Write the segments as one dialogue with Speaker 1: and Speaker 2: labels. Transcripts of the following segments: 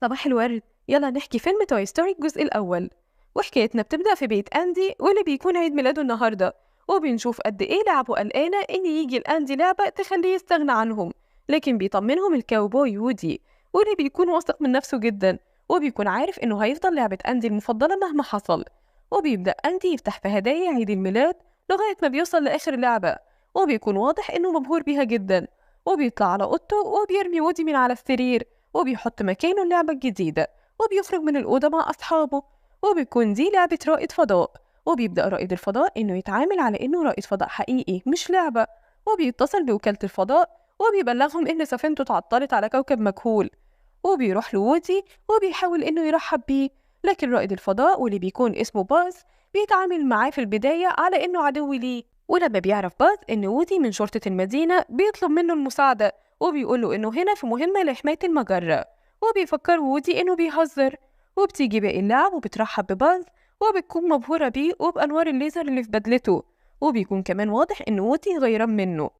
Speaker 1: صباح الورد. يلا نحكي فيلم توي ستوري الجزء الأول. وحكايتنا بتبدأ في بيت أندي واللي بيكون عيد ميلاده النهاردة، وبنشوف قد إيه لعبه قلقانة إن يجي لأندي لعبة تخليه يستغنى عنهم. لكن بيطمنهم الكاوبوي وودي، واللي بيكون واثق من نفسه جدا، وبيكون عارف إنه هيفضل لعبة أندي المفضلة مهما حصل. وبيبدأ أندي يفتح في هدايا عيد الميلاد لغاية ما بيوصل لآخر لعبة، وبيكون واضح إنه مبهور بيها جدا. وبيطلع على أوضته وبيرمي وودي من على السرير، وبيحط مكانه اللعبة الجديدة، وبيخرج من الأوضة مع أصحابه. وبيكون دي لعبة رائد فضاء، وبيبدأ رائد الفضاء إنه يتعامل على إنه رائد فضاء حقيقي مش لعبة. وبيتصل بوكالة الفضاء وبيبلغهم إن سفينته اتعطلت على كوكب مجهول. وبيروح لوودي وبيحاول إنه يرحب بيه، لكن رائد الفضاء واللي بيكون اسمه باز بيتعامل معاه في البداية على إنه عدو ليه. ولما بيعرف باز إن وودي من شرطة المدينة بيطلب منه المساعدة، وبيقوله إنه هنا في مهمة لحماية المجرة. وبيفكر وودي إنه بيهزر. وبتيجي باقي اللعب وبترحب بباز، وبتكون مبهورة بيه وبأنوار الليزر اللي في بدلته. وبيكون كمان واضح إن وودي غيران منه،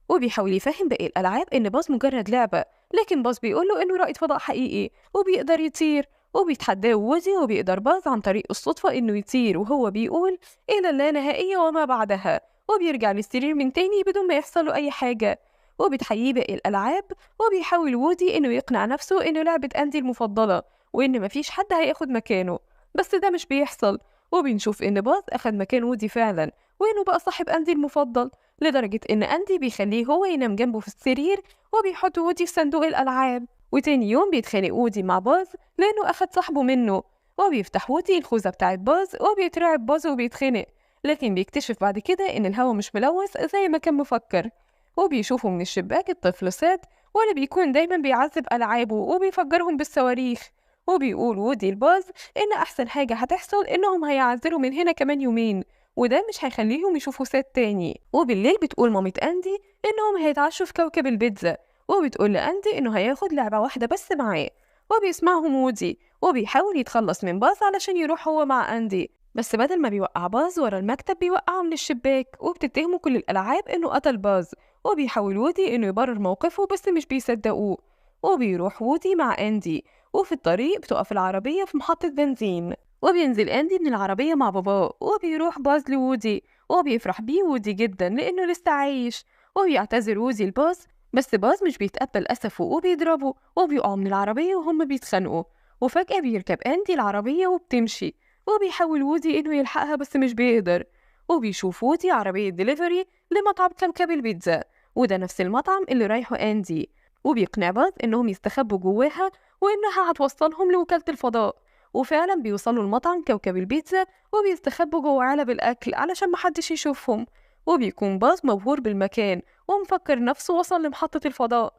Speaker 1: وبيحاول يفهم باقي الألعاب إن باز مجرد لعبة. لكن باز بيقوله إنه رائد فضاء حقيقي وبيقدر يطير. وبيتحداه وودي وبيقدر باز عن طريق الصدفة إنه يطير، وهو بيقول إلى اللانهائية وما بعدها. وبيرجع للسرير من تاني بدون ما يحصل له أي حاجة. وبتحييه باقي الألعاب، وبيحاول وودي إنه يقنع نفسه إنه لعبة أندي المفضلة، وإن مفيش حد هياخد مكانه. بس ده مش بيحصل، وبنشوف إن باز أخد مكان وودي فعلا، وإنه بقى صاحب أندي المفضل، لدرجة إن أندي بيخليه هو ينام جنبه في السرير، وبيحط وودي في صندوق الألعاب. وتاني يوم بيتخانق وودي مع باز لأنه أخد صاحبه منه. وبيفتح وودي الخوذة بتاعت باز وبيترعب باز وبيتخنق، لكن بيكتشف بعد كده إن الهوا مش ملوث زي ما كان مفكر. وبيشوفوا من الشباك الطفل ساد، واللي بيكون دايما بيعذب ألعابه وبيفجرهم بالصواريخ. وبيقول وودي لباز إن أحسن حاجة هتحصل إنهم هيعزلوا من هنا كمان يومين، وده مش هيخليهم يشوفوا ساد تاني. وبالليل بتقول مامة أندي إنهم هيتعشوا في كوكب البيتزا، وبتقول لأندي إنه هياخد لعبة واحدة بس معاه. وبيسمعهم وودي وبيحاول يتخلص من باز علشان يروح هو مع أندي، بس بدل ما بيوقع باز ورا المكتب بيوقعه من الشباك. وبتتهمه كل الألعاب إنه قتل باز، وبيحاول وودي إنه يبرر موقفه بس مش بيصدقوه. وبيروح وودي مع أندي، وفي الطريق بتقف العربية في محطة بنزين، وبينزل أندي من العربية مع باباه، وبيروح باز لوودي وبيفرح بيه وودي جدا لأنه لسه عايش. وبيعتذر وودي لباز، بس باز مش بيتقبل أسفه وبيضربه، وبيقعوا من العربية وهم بيتخانقوا. وفجأة بيركب أندي العربية وبتمشي، وبيحاول وودي إنه يلحقها بس مش بيقدر. وبيشوف وودي عربية دليفري لمطعم كوكب البيتزا، وده نفس المطعم اللي رايحه أندي. وبيقنع باز إنهم يستخبوا جواها وإنها هتوصلهم لوكالة الفضاء. وفعلا بيوصلوا لمطعم كوكب البيتزا، وبيستخبوا جوا علب الأكل علشان محدش يشوفهم. وبيكون باز مبهور بالمكان ومفكر نفسه وصل لمحطة الفضاء.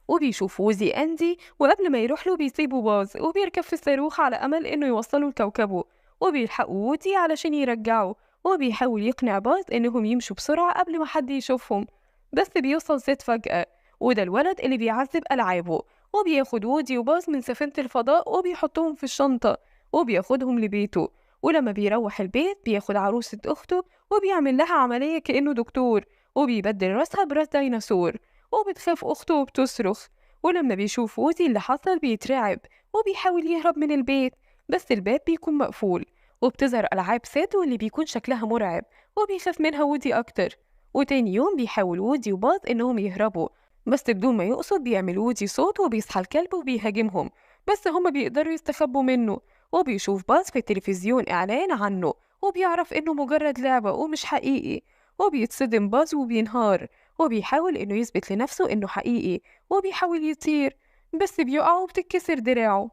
Speaker 1: وبيشوف ووزي أندي، وقبل ما يروح له بيسيبوا باز وبيركب في الصاروخ على أمل إنه يوصلوا لكوكبه. وبيلحقوا وودي علشان يرجعوا، وبيحاول يقنع باز إنهم يمشوا بسرعة قبل ما حد يشوفهم. بس بيوصل سيد فجأة، وده الولد اللي بيعذب ألعابه. وبياخد وودي وباز من سفينة الفضاء وبيحطهم في الشنطة، وبياخدهم لبيته. ولما بيروح البيت بياخد عروسة أخته وبيعمل لها عملية كأنه دكتور، وبيبدل راسها براس ديناصور. وبتخاف أخته وبتصرخ. ولما بيشوف وودي اللي حصل بيترعب، وبيحاول يهرب من البيت، بس الباب بيكون مقفول. وبتظهر ألعاب ساتو اللي بيكون شكلها مرعب، وبيخاف منها وودي أكتر. وتاني يوم بيحاول وودي وباز إنهم يهربوا، بس بدون ما يقصد بيعمل وودي صوت وبيصحى الكلب وبيهاجمهم، بس هما بيقدروا يستخبوا منه. وبيشوف باز في التلفزيون إعلان عنه، وبيعرف إنه مجرد لعبة ومش حقيقي. وبيتصدم باز وبينهار، وبيحاول إنه يثبت لنفسه إنه حقيقي، وبيحاول يطير، بس بيقع وبتتكسر دراعه.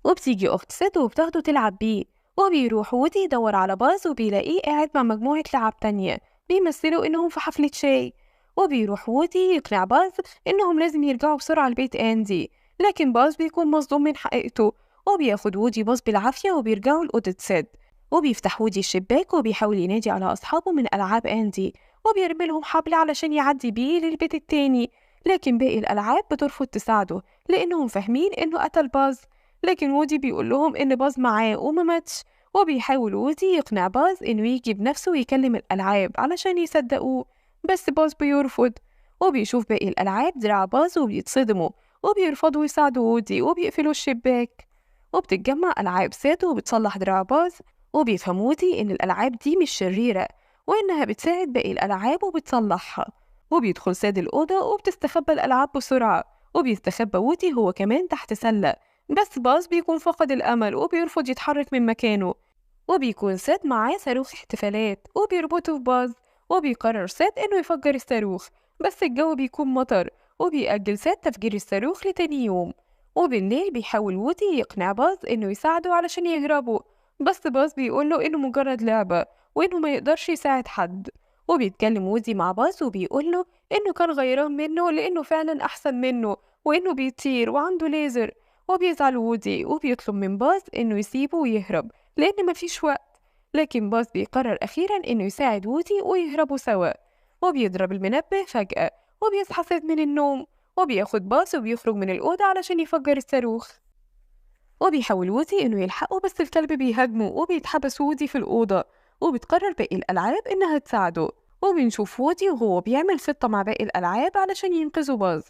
Speaker 1: وبتيجي أخت ست وبتاخده تلعب بيه، وبيروح وودي يدور على باز وبيلاقيه قاعد مع مجموعة لعب تانية بيمثلوا إنهم في حفلة شاي. وبيروح وودي يقنع باز إنهم لازم يرجعوا بسرعة لبيت أندي، لكن باز بيكون مصدوم من حقيقته. وبياخد وودي باز بالعافية وبيرجعوا لأوضة سيد. وبيفتح وودي الشباك وبيحاول ينادي على أصحابه من ألعاب أندي، وبيرمي لهم حبل علشان يعدي بيه للبيت التاني. لكن باقي الألعاب بترفض تساعده لأنهم فاهمين إنه قتل باز، لكن وودي بيقول لهم إن باز معاه وما ماتش. وبيحاول وودي يقنع باز إنه يجي بنفسه ويكلم الألعاب علشان يصدقوه، بس باز بيرفض. وبيشوف باقي الألعاب دراع باز وبيتصدموا، وبيرفضوا يساعدوا وودي وبيقفلوا الشباك. وبتتجمع ألعاب ساد وبتصلح دراع باز، وبيفهم وودي إن الألعاب دي مش شريرة وإنها بتساعد باقي الألعاب وبتصلحها. وبيدخل ساد الأوضة وبتستخبى الألعاب بسرعة، وبيستخبى وودي هو كمان تحت سلة، بس باز بيكون فقد الأمل وبيرفض يتحرك من مكانه. وبيكون ساد معاه صاروخ احتفالات وبيربطه في باز، وبيقرر ساد إنه يفجر الصاروخ، بس الجو بيكون مطر وبيأجل ساد تفجير الصاروخ لتاني يوم. وبالليل بيحاول وودي يقنع باز إنه يساعده علشان يهربوا، بس باز بيقوله إنه مجرد لعبة وإنه ما يقدرش يساعد حد. وبيتكلم وودي مع باز وبيقوله إنه كان غيران منه لأنه فعلا أحسن منه وإنه بيطير وعنده ليزر. وبيزعل وودي وبيطلب من باز إنه يسيبه ويهرب لأن مفيش وقت، لكن باز بيقرر أخيرا إنه يساعد وودي ويهربوا سوا. وبيضرب المنبه فجأة وبيصحى سيد من النوم، وبياخد باص وبيخرج من الأوضة علشان يفجر الصاروخ. وبيحاول وودي إنه يلحقه بس الكلب بيهاجمه وبيتحبس وودي في الأوضة. وبتقرر باقي الألعاب إنها تساعده، وبنشوف وودي وهو بيعمل خطة مع باقي الألعاب علشان ينقذوا باز.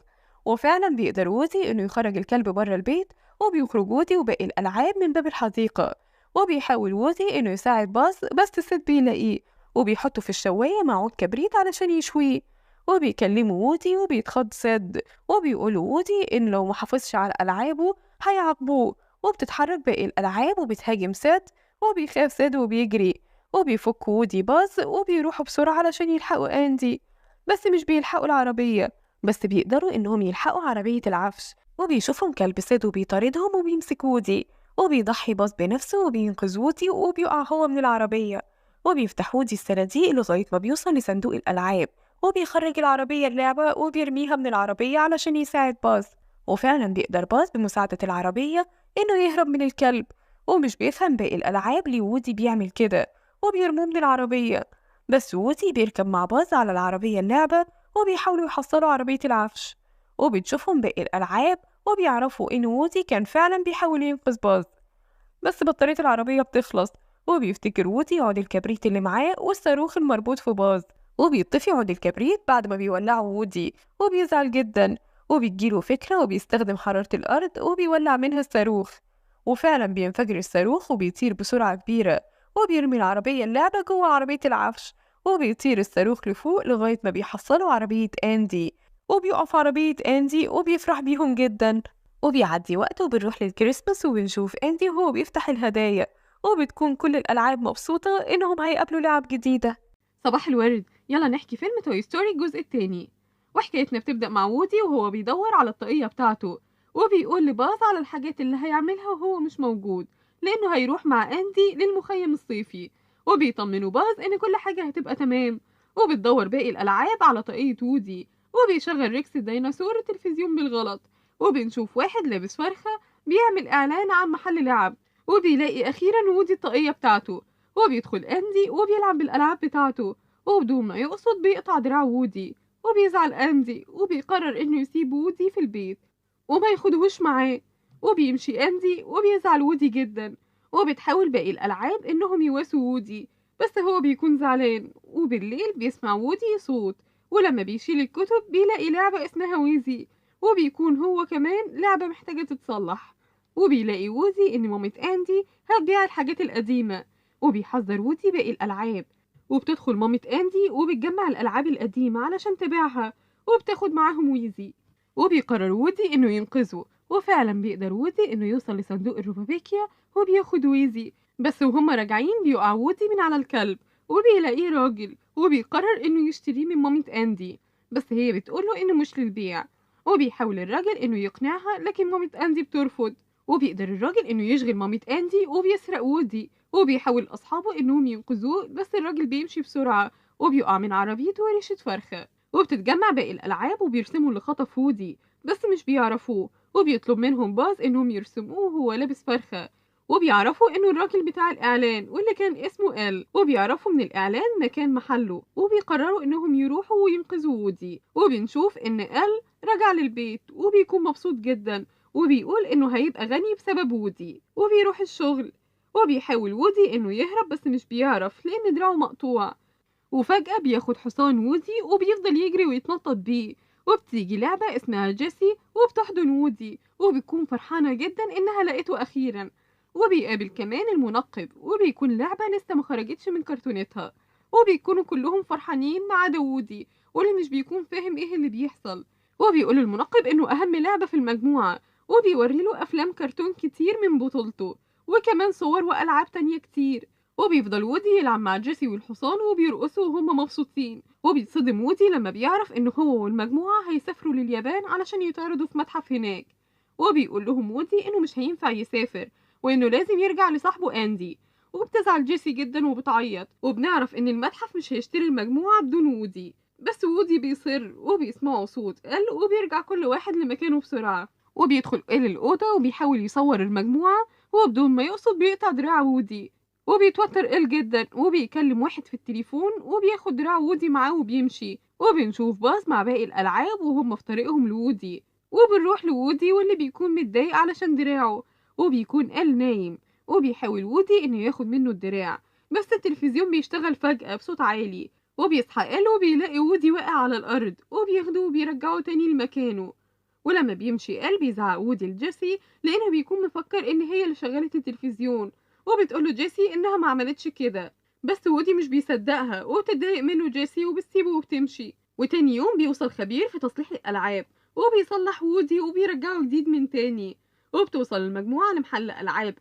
Speaker 1: وفعلا بيقدر وودي إنه يخرج الكلب بره البيت، وبيخرج وودي وباقي الألعاب من باب الحديقة. وبيحاول وودي إنه يساعد باز بس سيد بيلاقيه وبيحطه في الشواية مع عود كبريت علشان يشويه. وبيكلموا وودي وبيتخض سيد، وبيقولوا وودي إن لو محافظش على ألعابه هيعاقبوه. وبتتحرك باقي الألعاب وبتهاجم سيد، وبيخاف سيد وبيجري. وبيفك وودي باز وبيروحوا بسرعة علشان يلحقوا أندي، بس مش بيلحقوا العربية، بس بيقدروا إنهم يلحقوا عربية العفش. وبيشوفهم كلب سيد وبيطاردهم وبيمسك وودي، وبيضحي باز بنفسه وبينقذ وودي وبيقع هو من العربية. وبيفتح وودي الصناديق لغاية ما بيوصل لصندوق الألعاب، وبيخرج العربية اللعبة وبيرميها من العربية علشان يساعد باز. وفعلا بيقدر باز بمساعدة العربية إنه يهرب من الكلب، ومش بيفهم باقي الألعاب ليه وودي بيعمل كده وبيرموه من العربية. بس وودي بيركب مع باز على العربية اللعبة وبيحاولوا يحصلوا عربية العفش. وبتشوفهم باقي الألعاب وبيعرفوا إن وودي كان فعلا بيحاول ينقذ باز، بس بطارية العربية بتخلص. وبيفتكر وودي عود الكبريت اللي معاه والصاروخ المربوط في باز، وبيطفي عود الكبريت بعد ما بيولعه وودي وبيزعل جدا. وبتجيله فكرة وبيستخدم حرارة الأرض وبيولع منها الصاروخ، وفعلا بينفجر الصاروخ وبيطير بسرعة كبيرة، وبيرمي العربية اللعبة جوه عربية العفش. وبيطير الصاروخ لفوق لغاية ما بيحصلوا عربية أندي، وبيقف عربية أندي وبيفرح بيهم جدا. وبيعدي وقت وبنروح للكريسماس وبنشوف أندي وهو بيفتح الهدايا، وبتكون كل الألعاب مبسوطة إنهم هيقابلوا لعب جديدة. صباح الورد، يلا نحكي فيلم توي ستوري الجزء التاني. وحكايتنا بتبدأ مع وودي وهو بيدور على الطاقية بتاعته، وبيقول لباز على الحاجات اللي هيعملها وهو مش موجود لأنه هيروح مع أندي للمخيم الصيفي. وبيطمنوا باز إن كل حاجة هتبقى تمام. وبتدور باقي الألعاب على طاقية وودي، وبيشغل ريكس الديناصور التلفزيون بالغلط. وبنشوف واحد لابس فرخة بيعمل إعلان عن محل لعب، وبيلاقي أخيرا وودي الطاقية بتاعته. وبيدخل أندي وبيلعب بالألعاب بتاعته، وبدون ما يقصد بيقطع دراع وودي. وبيزعل أندي وبيقرر إنه يسيب وودي في البيت وما ياخدهوش معاه. وبيمشي أندي وبيزعل وودي جدا. وبتحاول باقي الألعاب إنهم يواسوا وودي، بس هو بيكون زعلان. وبالليل بيسمع وودي صوت، ولما بيشيل الكتب بيلاقي لعبة اسمها ويزي، وبيكون هو كمان لعبة محتاجة تتصلح. وبيلاقي وودي إن مامة أندي هتبيع الحاجات القديمة، وبيحذر وودي باقي الألعاب. وبتدخل مامة أندي وبتجمع الألعاب القديمة علشان تبيعها، وبتاخد معاهم ويزي. وبيقرر وودي إنه ينقذه، وفعلا بيقدر وودي إنه يوصل لصندوق الروبابيكيا وبياخد ويزي. بس وهم راجعين بيقع وودي من على الكلب وبيلاقيه راجل، وبيقرر إنه يشتريه من مامة أندي، بس هي بتقوله إنه مش للبيع. وبيحاول الراجل إنه يقنعها لكن مامة أندي بترفض. وبيقدر الراجل إنه يشغل مامة أندي وبيسرق وودي. وبيحاول أصحابه إنهم ينقذوه، بس الراجل بيمشي بسرعة وبيقع من عربيته وريشة فرخة. وبتتجمع باقي الألعاب وبيرسموا اللي خطف وودي، بس مش بيعرفوه. وبيطلب منهم باز إنهم يرسموه وهو لابس فرخة. وبيعرفوا إنه الراجل بتاع الإعلان واللي كان اسمه إل، وبيعرفوا من الإعلان مكان محله، وبيقرروا إنهم يروحوا وينقذوا وودي. وبنشوف إن إل رجع للبيت وبيكون مبسوط جدا، وبيقول إنه هيبقى غني بسبب وودي. وبيروح الشغل، وبيحاول وودي إنه يهرب بس مش بيعرف لأن دراعه مقطوع. وفجأة بياخد حصان وودي وبيفضل يجري ويتنطط بيه، وبتيجي لعبة اسمها جيسي وبتحضن وودي وبتكون فرحانة جدا إنها لقيته أخيرا. وبيقابل كمان المنقب وبيكون لعبة لسه مخرجتش من كرتونتها، وبيكونوا كلهم فرحانين ما عدا وودي واللي مش بيكون فاهم ايه اللي بيحصل. وبيقول المنقب انه اهم لعبة في المجموعة، وبيوري له افلام كرتون كتير من بطولته وكمان صور والعاب تانية كتير. وبيفضل وودي يلعب مع جيسي والحصان وبيرقصوا وهم مبسوطين. وبيتصدم وودي لما بيعرف انه هو والمجموعة هيسافروا لليابان علشان يتعرضوا في متحف هناك. وبيقول لهم وودي انه مش هينفع يسافر وانه لازم يرجع لصاحبه اندي. وبتزعل جيسي جدا وبتعيط، وبنعرف ان المتحف مش هيشتري المجموعة بدون وودي. بس وودي بيصر وبيسمعوا صوت وبيرجع كل واحد لمكانه بسرعة. وبيدخل الأوضة وبيحاول يصور المجموعة، وبدون ما يقصد بيقطع دراع وودي. وبيتوتر جدا وبيكلم واحد في التليفون وبياخد دراع وودي معاه وبيمشي. وبنشوف باز مع باقي الألعاب وهم في طريقهم لوودي. وبنروح لوودي واللي بيكون متضايق علشان دراعه، وبيكون نايم. وبيحاول وودي إنه ياخد منه الدراع، بس التلفزيون بيشتغل فجأة بصوت عالي. وبيصحى وبيلاقي وودي واقع على الأرض، وبياخده وبيرجعه تاني لمكانه. ولما بيمشي بيزعق وودي لجيسي لأنه بيكون مفكر إن هي اللي شغلت التلفزيون، وبتقوله جيسي إنها ما عملتش كده. بس وودي مش بيصدقها وبتتضايق منه جيسي وبتسيبه وبتمشي. وتاني يوم بيوصل خبير في تصليح الألعاب وبيصلح وودي وبيرجعه جديد من تاني. وبتوصل المجموعة لمحل ألعاب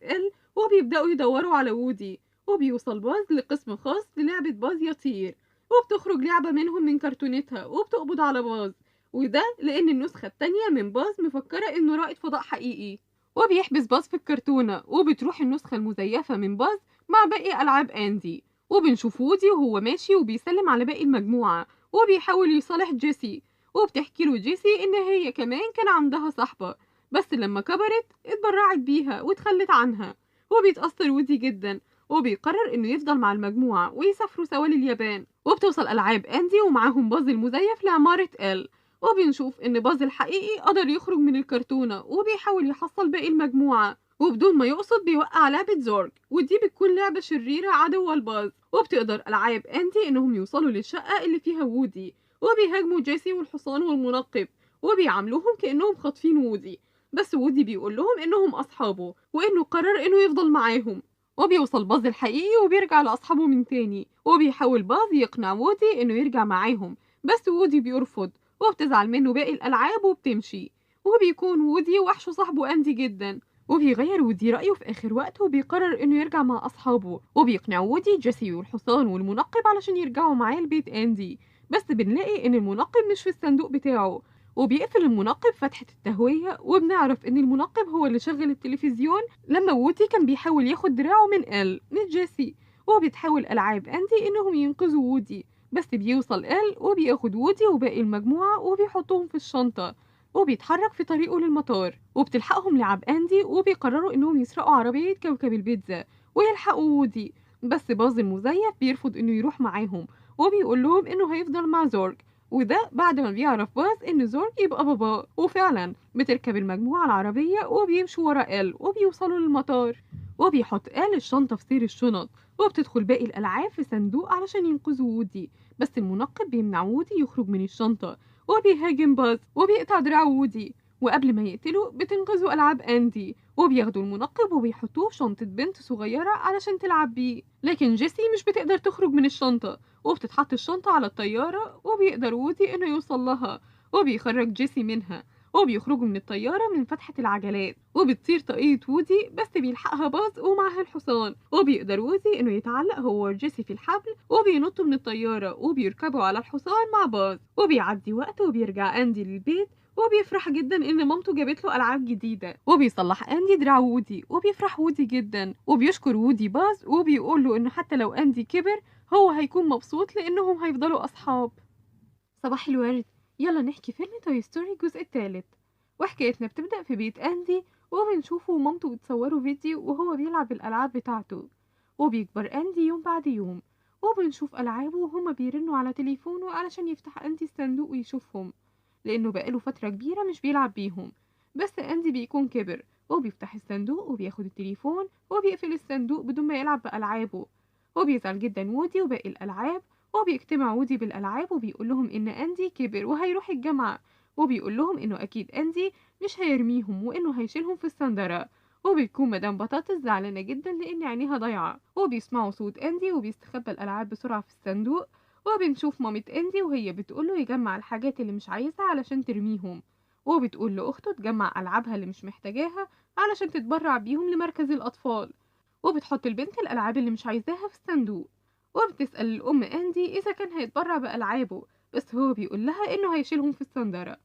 Speaker 1: وبيبدأوا يدوروا على وودي. وبيوصل باز لقسم خاص للعبة باز يطير، وبتخرج لعبة منهم من كرتونتها وبتقبض على باز، وده لأن النسخة التانية من باز مفكرة إنه رائد فضاء حقيقي. وبيحبس باز في الكرتونة، وبتروح النسخة المزيفة من باز مع باقي ألعاب أندي. وبنشوف وودي وهو ماشي وبيسلم على باقي المجموعة وبيحاول يصالح جيسي. وبتحكي له جيسي إن هي كمان كان عندها صاحبة، بس لما كبرت اتبرعت بيها واتخلت عنها. وبيتأثر وودي جدا وبيقرر إنه يفضل مع المجموعة ويسافروا سوا لليابان. وبتوصل ألعاب أندي ومعاهم باز المزيف لعمارة وبنشوف إن باز الحقيقي قدر يخرج من الكرتونة وبيحاول يحصل باقي المجموعة، وبدون ما يقصد بيوقع لعبة زورج، ودي بتكون لعبة شريرة عدوة الباز. وبتقدر ألعاب أندي إنهم يوصلوا للشقة اللي فيها وودي، وبيهاجموا جيسي والحصان والمنقب وبيعاملوهم كأنهم خاطفين وودي. بس وودي بيقول لهم إنهم أصحابه وإنه قرر إنه يفضل معاهم. وبيوصل باز الحقيقي وبيرجع لأصحابه من تاني، وبيحاول باز يقنع وودي إنه يرجع معاهم، بس وودي بيرفض. وبتزعل منه باقي الألعاب وبتمشي. وبيكون وودي وحشه صاحبه أندي جدا، وبيغير وودي رأيه في آخر وقت وبيقرر إنه يرجع مع أصحابه. وبيقنع وودي جيسي والحصان والمنقب علشان يرجعوا معاه لبيت أندي. بس بنلاقي إن المنقب مش في الصندوق بتاعه، وبيقفل المنقب فتحة التهوية. وبنعرف إن المنقب هو اللي شغل التلفزيون لما وودي كان بيحاول ياخد دراعه من جيسي. وبتحاول ألعاب أندي إنهم ينقذوا وودي، بس بيوصل وبياخد وودي وباقي المجموعة وبيحطهم في الشنطة، وبيتحرك في طريقه للمطار. وبتلحقهم لعب أندي وبيقرروا إنهم يسرقوا عربية كوكب البيتزا ويلحقوا وودي. بس باز المزيف بيرفض إنه يروح معاهم وبيقول لهم إنه هيفضل مع زورج، وده بعد ما بيعرف باز إن زورج يبقى باباه. وفعلا بتركب المجموعة العربية وبيمشوا ورا وبيوصلوا للمطار. وبيحط الشنطة في سير الشنط، وبتدخل باقي الألعاب في صندوق علشان ينقذوا وودي. بس المنقب بيمنع وودي يخرج من الشنطة وبيهاجم باز وبيقطع دراع وودي. وقبل ما يقتله بتنقذوا ألعاب أندي وبياخدوا المنقب وبيحطوه في شنطة بنت صغيرة علشان تلعب بيه. لكن جيسي مش بتقدر تخرج من الشنطة، وبتتحط الشنطة على الطيارة وبيقدر وودي إنه يوصل لها. وبيخرج جيسي منها وبيخرجوا من الطيارة من فتحة العجلات، وبتطير طاقية وودي بس بيلحقها باز ومعها الحصان. وبيقدر وودي إنه يتعلق هو وجيسي في الحبل وبينطوا من الطيارة وبيركبوا على الحصان مع باز. وبيعدي وقت وبيرجع أندي للبيت وبيفرح جدا إن مامته جابت له ألعاب جديدة. وبيصلح أندي دراع وودي وبيفرح وودي جدا وبيشكر وودي باز وبيقول له إنه حتى لو أندي كبر هو هيكون مبسوط لأنهم هيفضلوا أصحاب. صباح الورد، يلا نحكي فيلم توي ستوري الجزء الثالث. وحكايتنا بتبدأ في بيت أندي وبنشوفه ومامته بتصوره فيديو وهو بيلعب الألعاب بتاعته. وبيكبر أندي يوم بعد يوم، وبنشوف ألعابه وهما بيرنوا على تليفونه علشان يفتح أندي الصندوق ويشوفهم، لأنه بقاله فترة كبيرة مش بيلعب بيهم. بس أندي بيكون كبر وبيفتح الصندوق وبياخد التليفون وبيقفل الصندوق بدون ما يلعب بألعابه. وبيزعل جدا وودي وباقي الألعاب، وبيجتمع وودي بالألعاب وبيقول لهم إن أندي كبر وهيروح الجامعة، وبيقول لهم إنه أكيد أندي مش هيرميهم وإنه هيشيلهم في السندرة. وبتكون مدام بطاطس زعلانة جدا لأن عينيها ضايعة، وبيسمعوا صوت أندي وبيستخبى الألعاب بسرعة في الصندوق. وبنشوف مامة أندي وهي بتقوله يجمع الحاجات اللي مش عايزها علشان ترميهم، وبتقول لأخته تجمع ألعابها اللي مش محتاجاها علشان تتبرع بيهم لمركز الأطفال. وبتحط البنت الألعاب اللي مش عايزاها في الصندوق، وبتسأل الأم أندي إذا كان هيتبرع بألعابه، بس هو بيقول لها إنه هيشيلهم في الصندرة.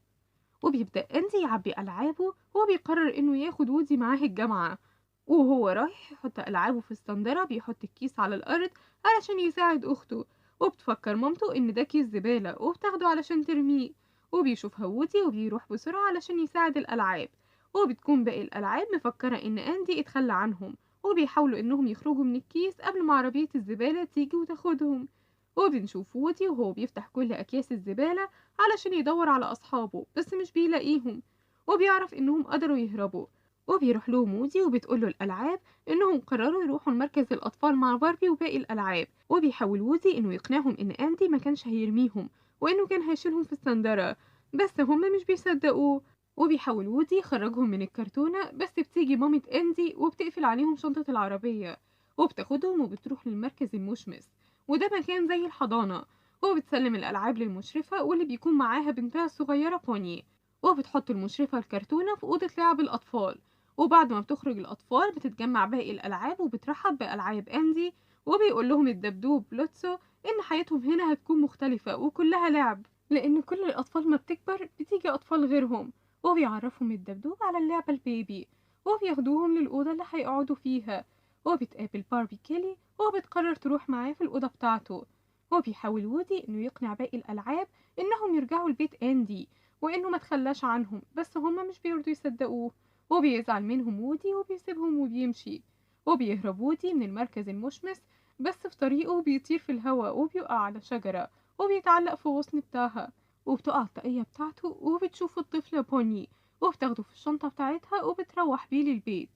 Speaker 1: وبيبدأ أندي يعبي ألعابه، وبيقرر إنه ياخد وودي معاه الجامعة. وهو رايح يحط ألعابه في الصندرة بيحط الكيس على الأرض علشان يساعد أخته، وبتفكر مامته إن ده كيس زبالة وبتاخده علشان ترميه. وبيشوفها وودي وبيروح بسرعة علشان يساعد الألعاب. وبتكون باقي الألعاب مفكرة إن أندي اتخلى عنهم، وبيحاولوا إنهم يخرجوا من الكيس قبل ما عربية الزبالة تيجي وتاخدهم. وبنشوف وودي وهو بيفتح كل أكياس الزبالة علشان يدور على أصحابه، بس مش بيلاقيهم. وبيعرف إنهم قدروا يهربوا، وبيروح له مودي وبتقوله الألعاب إنهم قرروا يروحوا لمركز الأطفال مع باربي وباقي الألعاب. وبيحاول وودي إنه يقنعهم إن أندي ما كانش هيرميهم وإنه كان هيشيلهم في السندرة، بس هما مش بيصدقوه. وبيحاول وودي يخرجهم من الكرتونة، بس بتيجي مامة أندي وبتقفل عليهم شنطة العربية، وبتاخدهم وبتروح للمركز المشمس، وده مكان زي الحضانة. وبتسلم الألعاب للمشرفة واللي بيكون معاها بنتها الصغيرة بوني، وبتحط المشرفة الكرتونة في أوضة لعب الأطفال. وبعد ما بتخرج الأطفال بتتجمع باقي الألعاب وبترحب بألعاب أندي، وبيقول لهم الدبدوب لوتسو إن حياتهم هنا هتكون مختلفة وكلها لعب، لأن كل الأطفال ما بتكبر بتيجي أطفال غيرهم. وبيعرفهم الدبدوب على اللعبة البيبي، وبياخدوهم للأوضة اللي هيقعدوا فيها. وبتقابل باربي كيلي وبتقرر تروح معاه في الأوضة بتاعته. وبيحاول وودي إنه يقنع باقي الألعاب إنهم يرجعوا لبيت أندي وإنه ما تخلاش عنهم، بس هما مش بيرضوا يصدقوه. وبيزعل منهم وودي وبيسيبهم وبيمشي. وبيهرب وودي من المركز المشمس، بس في طريقه بيطير في الهواء وبيقع على شجرة وبيتعلق في غصن بتاعها. وبتقع الطاقية بتاعته وبتشوف الطفلة بوني، وبتاخده في الشنطة بتاعتها وبتروح بيه للبيت.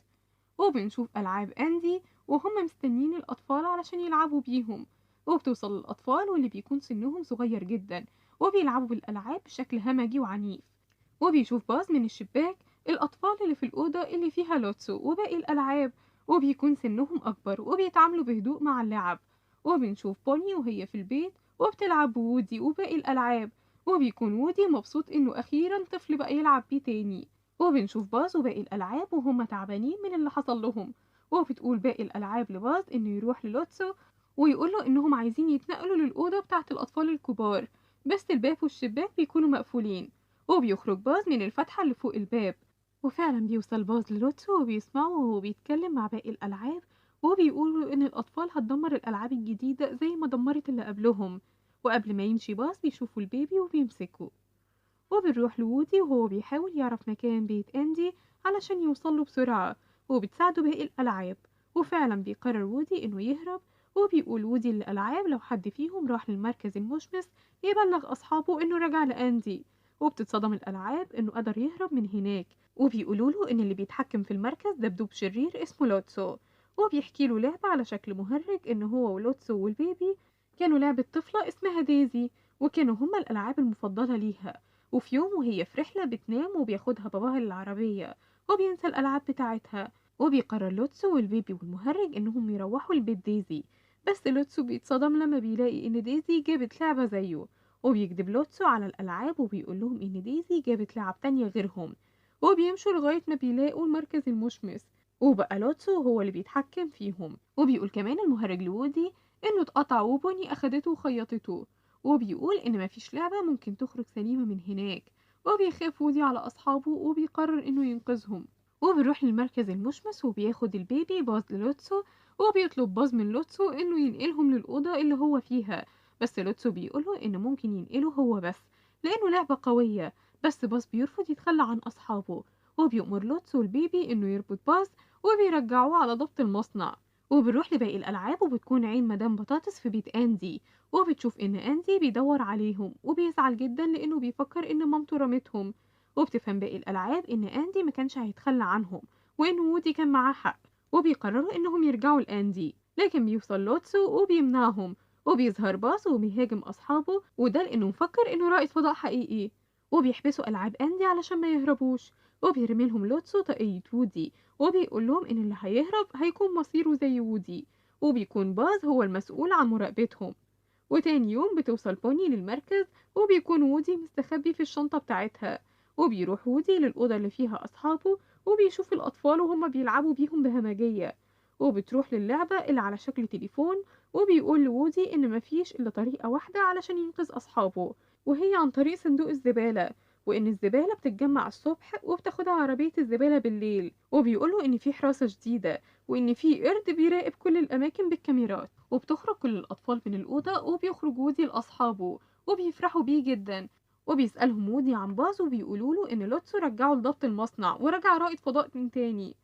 Speaker 1: وبنشوف ألعاب أندي وهم مستنين الأطفال علشان يلعبوا بيهم. وبتوصل للأطفال واللي بيكون سنهم صغير جدا، وبيلعبوا بالألعاب بشكل همجي وعنيف. وبيشوف باز من الشباك الأطفال اللي في الأوضة اللي فيها لوتسو وباقي الألعاب، وبيكون سنهم أكبر وبيتعاملوا بهدوء مع اللعب. وبنشوف بوني وهي في البيت وبتلعب بوودي وباقي الألعاب، وبيكون وودي مبسوط إنه أخيرا طفل بقى يلعب بيه تاني. وبنشوف باز وباقي الألعاب وهم تعبانين من اللي حصل لهم، وبتقول باقي الألعاب لباز إنه يروح للوتسو ويقوله إنهم عايزين يتنقلوا للأوضة بتاعة الأطفال الكبار، بس الباب والشباك بيكونوا مقفولين. وبيخرج باز من الفتحة اللي فوق الباب، وفعلا بيوصل باز للوتسو وبيسمعه وهو بيتكلم مع باقي الألعاب، وبيقولوا إن الأطفال هتدمر الألعاب الجديدة زي ما دمرت اللي قبلهم. وقبل ما يمشي باز بيشوفوا البيبي وبيمسكه. وبنروح لوودي وهو بيحاول يعرف مكان بيت أندي علشان يوصله بسرعة، وبتساعده باقي الألعاب. وفعلا بيقرر وودي إنه يهرب، وبيقول وودي للألعاب لو حد فيهم راح للمركز المشمس يبلغ أصحابه إنه رجع لأندي. وبتتصدم الألعاب إنه قدر يهرب من هناك، وبيقولوله إن اللي بيتحكم في المركز دبدوب شرير اسمه لوتسو. وبيحكي له لعبة على شكل مهرج إن هو ولوتسو والبيبي كانوا لعبة طفلة اسمها ديزي، وكانوا هما الألعاب المفضلة ليها. وفي يوم وهي في رحلة بتنام وبياخدها باباها للعربية وبينسى الألعاب بتاعتها. وبيقرر لوتسو والبيبي والمهرج إنهم يروحوا لبيت ديزي، بس لوتسو بيتصدم لما بيلاقي إن ديزي جابت لعبة زيه. وبيكدب لوتسو على الألعاب وبيقول لهم إن ديزي جابت لعب تانية غيرهم. وبيمشوا لغاية ما بيلاقوا المركز المشمس، وبقى لوتسو هو اللي بيتحكم فيهم. وبيقول كمان المهرج لوودي إنه اتقطع وبوني أخدته وخيطته، وبيقول إن مفيش لعبة ممكن تخرج سليمة من هناك. وبيخاف وودي على أصحابه وبيقرر إنه ينقذهم. وبيروح للمركز المشمس وبياخد البيبي باز للوتسو، وبيطلب باز من لوتسو إنه ينقلهم للأوضة اللي هو فيها، بس لوتسو بيقوله إنه ممكن ينقله هو بس لأنه لعبة قوية. بس باز بيرفض يتخلى عن أصحابه، وبيأمر لوتسو البيبي إنه يربط باز وبيرجعوه على ضبط المصنع. وبنروح لباقي الألعاب وبتكون عين مدام بطاطس في بيت أندي، وبتشوف إن أندي بيدور عليهم وبيزعل جدا لأنه بيفكر إن مامته رمتهم. وبتفهم باقي الألعاب إن أندي ما كانش هيتخلى عنهم وإن وودي كان معاه حق، وبيقرروا إنهم يرجعوا لأندي. لكن بيوصل لوتسو وبيمنعهم، وبيظهر باص وبيهاجم أصحابه، وده لأنه مفكر إنه رائد فضاء حقيقي.
Speaker 2: وبيحبسوا ألعاب أندي علشان ما يهربوش، وبيرمي لهم لوتسو طاقية وودي، وبيقول لهم إن اللي هيهرب هيكون مصيره زي وودي، وبيكون باز هو المسؤول عن مراقبتهم. وتاني يوم بتوصل بوني للمركز، وبيكون وودي مستخبي في الشنطة بتاعتها، وبيروح وودي للأوضة اللي فيها أصحابه، وبيشوف الأطفال وهما بيلعبوا بيهم بهمجية، وبتروح للعبة اللي على شكل تليفون، وبيقول لوودي إن مفيش إلا طريقة واحدة علشان ينقذ أصحابه، وهي عن طريق صندوق الزبالة، وإن الزبالة بتتجمع الصبح وبتاخدها عربية الزبالة بالليل، وبيقوله إن في حراسة جديدة، وإن في قرد بيراقب كل الأماكن بالكاميرات. وبتخرج كل الأطفال من الأوضة، وبيخرج وودي لأصحابه، وبيفرحوا بيه جدا، وبيسألهم وودي عن باز، وبيقولوله إن لوتسو رجعه لضبط المصنع ورجع رائد فضاء من تاني،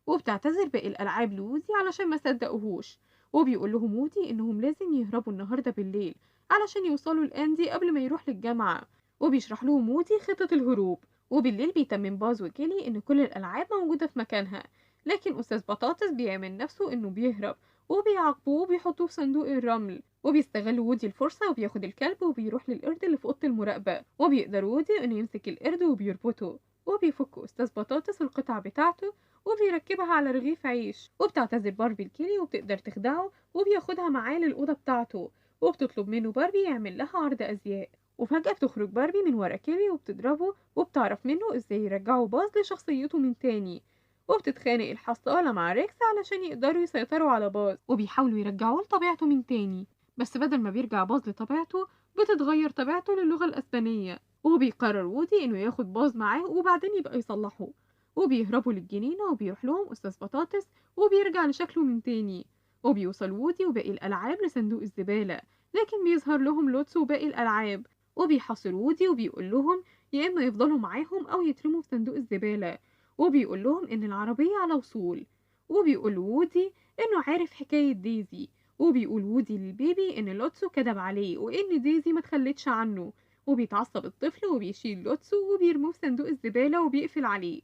Speaker 2: وبتعتذر باقي الألعاب لوودي علشان ما صدقوهوش، وبيقول لهم وودي إنهم لازم يهربوا النهاردة بالليل علشان يوصلوا لأندي قبل ما يروح للجامعة، وبيشرح لهم وودي خطة الهروب. وبالليل بيتمم باز وكيلي إن كل الألعاب موجودة في مكانها، لكن أستاذ بطاطس بيعمل نفسه إنه بيهرب، وبيعاقبوه وبيحطوه في صندوق الرمل. وبيستغل وودي الفرصة وبياخد الكلب وبيروح للقرد اللي في أوضة المراقبة، وبيقدر وودي إنه يمسك القرد وبيربطه، وبيفك أستاذ بطاطس القطع بتاعته وبيركبها على رغيف عيش. وبتعتذر باربي لكيلي وبتقدر تخدعه، وبياخدها معاه للأوضة بتاعته، وبتطلب منه باربي يعمل لها عرض أزياء. وفجأة بتخرج باربي من ورا كيلي وبتضربه، وبتعرف منه ازاي يرجعوا باز لشخصيته من تاني، وبتتخانق الحصالة مع ريكس علشان يقدروا يسيطروا على باز، وبيحاولوا يرجعوه لطبيعته من تاني، بس بدل ما بيرجع باز لطبيعته بتتغير طبيعته للغة الأسبانية. وبيقرر وودي إنه ياخد باز معاه وبعدين يبقى يصلحه، وبيهربوا للجنينة وبيروح لهم أستاذ بطاطس، وبيرجع لشكله من تاني. وبيوصل وودي وباقي الألعاب لصندوق الزبالة، لكن بيظهر لهم لوتس وباقي الألعاب، وبيحاصر وودي وبيقول لهم يا إما يفضلوا معاهم أو يترموا في صندوق الزبالة، وبيقول لهم إن العربية على وصول. وبيقول وودي إنه عارف حكاية ديزي، وبيقول وودي للبيبي إن لوتسو كدب عليه وإن ديزي ما تخلتش عنه، وبيتعصب الطفل وبيشيل لوتسو وبيرموه في صندوق الزبالة وبيقفل عليه.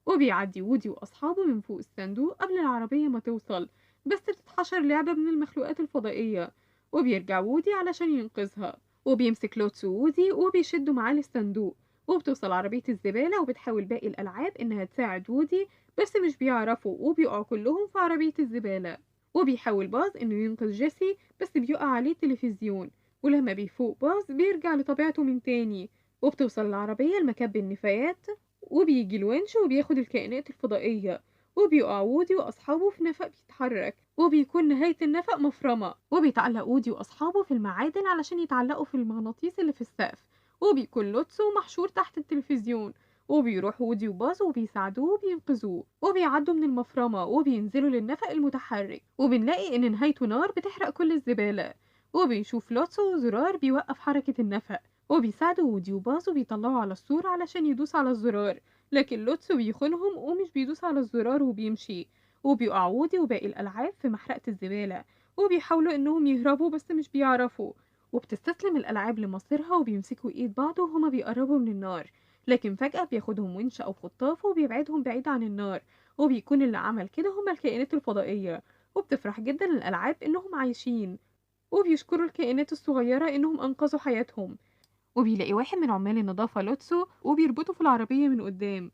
Speaker 2: وبيعدي وودي وأصحابه من فوق الصندوق قبل العربية ما توصل، بس بتتحشر لعبة من المخلوقات الفضائية، وبيرجع وودي علشان ينقذها، وبيمسك لوتس وودي وبيشدوا معاه للصندوق، وبتوصل عربية الزبالة وبتحاول باقي الألعاب إنها تساعد وودي، بس مش بيعرفوا وبيقعوا كلهم في عربية الزبالة. وبيحاول باز إنه ينقذ جيسي، بس بيقع عليه التلفزيون، ولما بيفوق باز بيرجع لطبيعته من تاني. وبتوصل العربية لمكب النفايات، وبيجي الونش وبياخد الكائنات الفضائية، وبيقع وودي وأصحابه في نفق بيتحرك، وبيكون نهاية النفق مفرمة، وبيتعلق وودي وأصحابه في المعادن علشان يتعلقوا في المغناطيس اللي في السقف، وبيكون لوتسو محشور تحت التلفزيون. وبيروح وودي وباز وبيساعدوه وبينقذوه، وبيعدوا من المفرمة وبينزلوا للنفق المتحرك، وبنلاقي إن نهايته نار بتحرق كل الزبالة، وبيشوف لوتسو زرار بيوقف حركة النفق، وبيساعدوا وودي وباز وبيطلعوا على السور علشان يدوس على الزرار، لكن لوتسو بيخونهم ومش بيدوس على الزرار وبيمشي. وبيقع وودي وباقي الألعاب في محرقة الزبالة، وبيحاولوا إنهم يهربوا بس مش بيعرفوا، وبتستسلم الألعاب لمصيرها وبيمسكوا إيد بعض وهما بيقربوا من النار، لكن فجأة بياخدهم ونش أو خطاف وبيبعدهم بعيد عن النار، وبيكون اللي عمل كده هما الكائنات الفضائية. وبتفرح جدا الألعاب إنهم عايشين، وبيشكروا الكائنات الصغيرة إنهم أنقذوا حياتهم. وبيلاقي واحد من عمال النظافة لوتسو وبيربطه في العربية من قدام،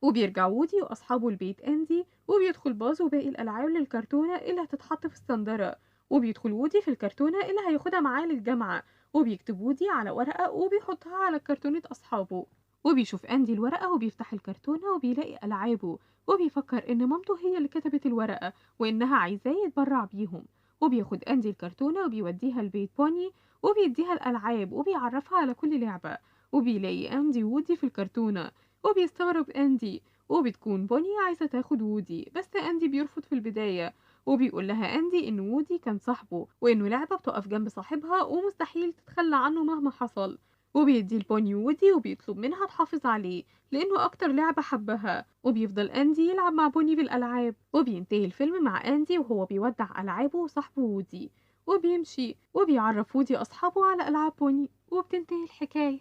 Speaker 2: وبيرجع وودي وأصحابه البيت أندي، وبيدخل باز وباقي الألعاب للكرتونة اللي هتتحط في الصندرة، وبيدخل وودي في الكرتونة اللي هياخدها معاه للجامعة، وبيكتب وودي على ورقة وبيحطها على كرتونة أصحابه. وبيشوف أندي الورقة وبيفتح الكرتونة وبيلاقي ألعابه، وبيفكر إن مامته هي اللي كتبت الورقة وإنها عايزاه يتبرع بيهم. وبياخد أندي الكرتونة وبيوديها لبيت بوني، وبيديها الألعاب وبيعرفها على كل لعبة، وبيلاقي أندي وودي في الكرتونة، وبيستغرب أندي، وبتكون بوني عايزة تاخد وودي، بس أندي بيرفض في البداية، وبيقول لها أندي إن وودي كان صاحبه وإنه لعبة بتقف جنب صاحبها ومستحيل تتخلى عنه مهما حصل، وبيدي البوني وودي وبيطلب منها تحافظ عليه لأنه أكتر لعبة حبها. وبيفضل أندي يلعب مع بوني بالألعاب، وبينتهي الفيلم مع أندي وهو بيودع ألعابه وصاحبه وودي، وبيمشي وبيعرف وودي أصحابه على ألعاب بوني، وبتنتهي الحكاية.